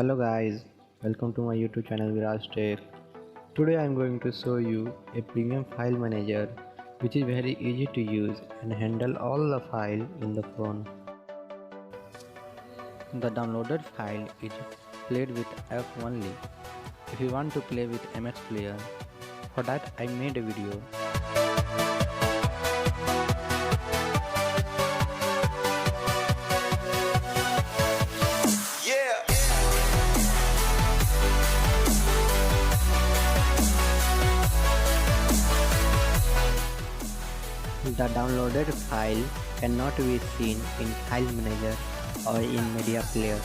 Hello guys, welcome to my YouTube channel VIRAJ Tech. Today I am going to show you a premium file manager which is very easy to use and handle all the file in the phone. The downloaded file is played with app only. If you want to play with MX player, for that I made a video. The downloaded file cannot be seen in File Manager or in Media Player.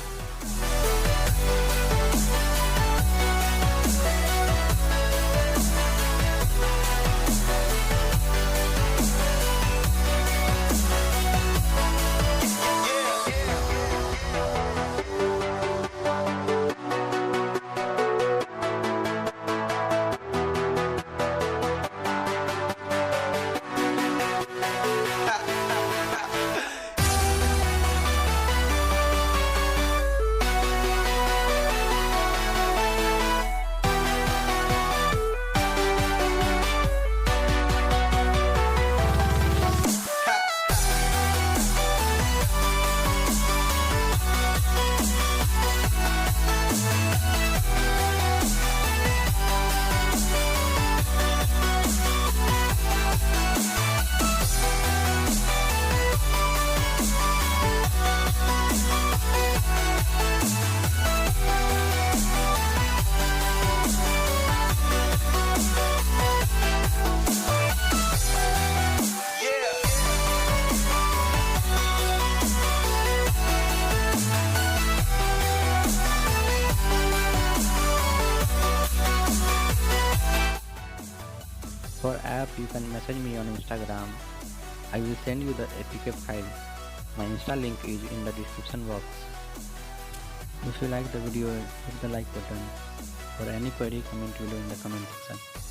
For app, you can message me on Instagram. I will send you the APK file. My Insta link is in the description box. If you like the video, hit the like button. For any query, comment below in the comment section.